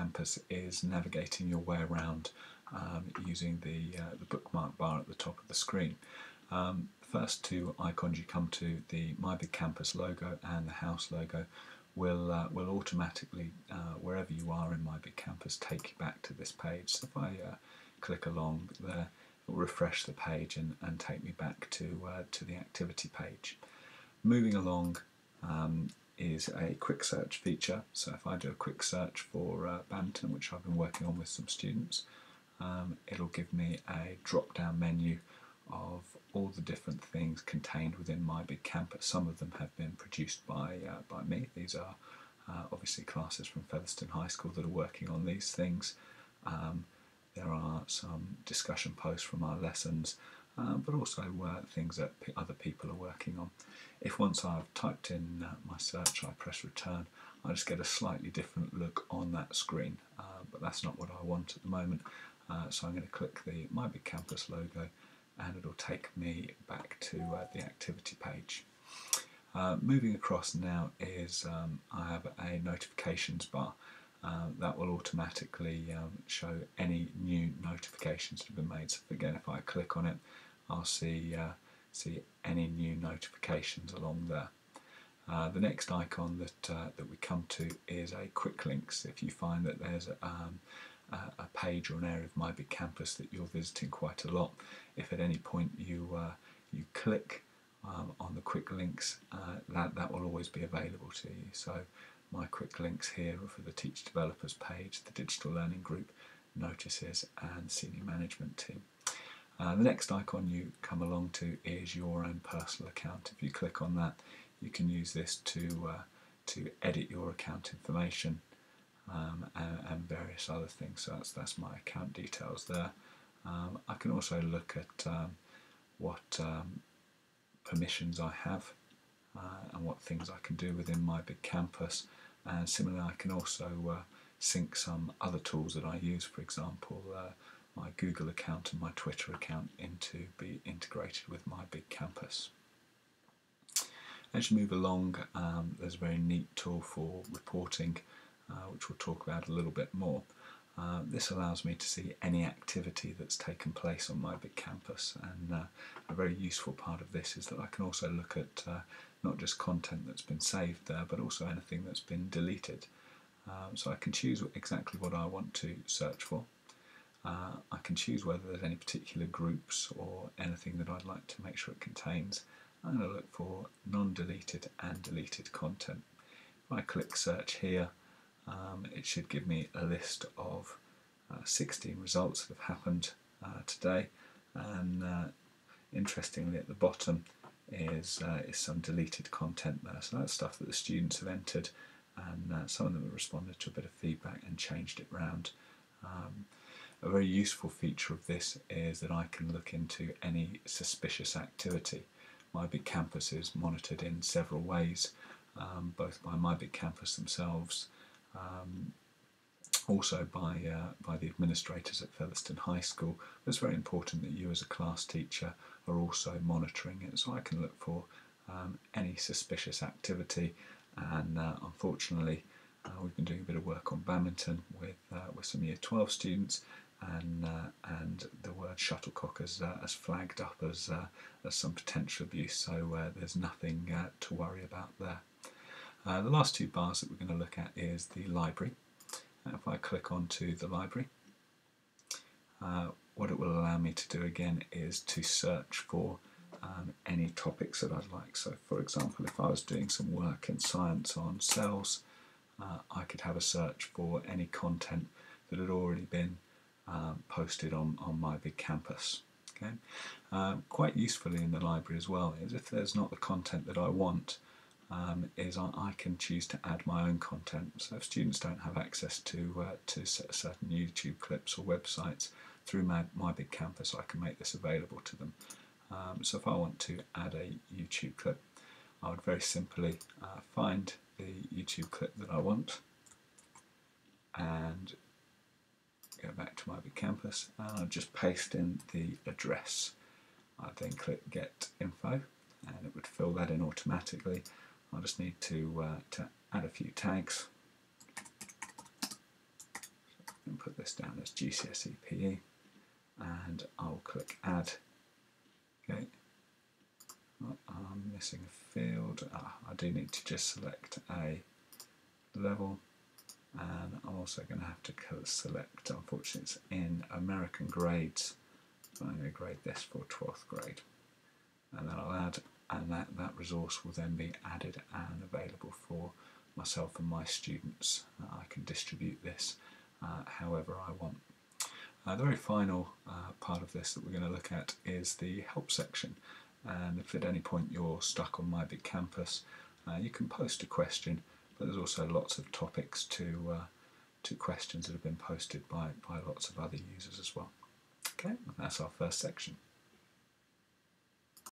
Campus is navigating your way around using the bookmark bar at the top of the screen. First two icons you come to, the My Big Campus logo and the house logo, will automatically, wherever you are in My Big Campus, take you back to this page. So if I click along there, it will refresh the page and take me back to the activity page. Moving along is a quick search feature. So if I do a quick search for badminton, which I've been working on with some students, it'll give me a drop-down menu of all the different things contained within My Big Campus. Some of them have been produced by me. These are obviously classes from Featherstone High School that are working on these things. There are some discussion posts from our lessons, but also things that other people are working on. If once I've typed in my search, I press return, I just get a slightly different look on that screen, but that's not what I want at the moment. So I'm going to click the My Big Campus logo, and it'll take me back to the activity page. Moving across now is I have a notifications bar. That will automatically show any new notifications that have been made. So again, if I click on it, I'll see any new notifications along there. The next icon that we come to is a quick links. If you find that there's a page or an area of My Big Campus that you're visiting quite a lot, if at any point you click on the quick links, that will always be available to you. So my quick links here are for the Teach Developers page, the Digital Learning Group, Notices and Senior Management Team. The next icon you come along to is your own personal account. If you click on that, you can use this to edit your account information and various other things. So that's my account details there. I can also look at what permissions I have and what things I can do within My Big Campus. And similarly, I can also sync some other tools that I use, for example, my Google account and my Twitter account to be integrated with My Big Campus. As you move along, there's a very neat tool for reporting, which we'll talk about a little bit more. This allows me to see any activity that's taken place on My Big Campus, and a very useful part of this is that I can also look at not just content that's been saved there, but also anything that's been deleted. So I can choose exactly what I want to search for. I can choose whether there's any particular groups or anything that I'd like to make sure it contains. I'm going to look for non-deleted and deleted content. If I click search here, it should give me a list of 16 results that have happened today, and interestingly at the bottom is some deleted content there. So that's stuff that the students have entered, and some of them have responded to a bit of feedback and changed it round. A very useful feature of this is that I can look into any suspicious activity. My Big Campus is monitored in several ways, both by My Big Campus themselves, also by the administrators at Featherstone High School. But it's very important that you as a class teacher are also monitoring it, so I can look for any suspicious activity. And unfortunately, we've been doing a bit of work on badminton with some Year 12 students, and the word shuttlecock has flagged up as some potential abuse, so there's nothing to worry about there. The last two bars that we're going to look at is the library. If I click onto the library, what it will allow me to do again is to search for any topics that I'd like. So for example, if I was doing some work in science on cells, I could have a search for any content that had already been posted on My Big Campus. Okay? Quite usefully in the library as well is if there's not the content that I want, I can choose to add my own content. So if students don't have access to certain YouTube clips or websites through My Big Campus, I can make this available to them. So if I want to add a YouTube clip, I would very simply find the YouTube clip that I want and go back to My Big Campus, and I'll just paste in the address. I then click Get Info, and it would fill that in automatically. I just need to add a few tags. put this down as GCSE PE, and I'll click Add. Okay. Oh, I'm missing a field. I do need to just select a level, and I'm also going to have to select, unfortunately it's in American grades, so I'm going to grade this for 12th grade, and then I'll add, and that resource will then be added and available for myself and my students. I can distribute this however I want. The very final part of this that we're going to look at is the help section, and if at any point you're stuck on My Big Campus, you can post a question, but there's also lots of topics to questions that have been posted by lots of other users as well. Okay, that's our first section.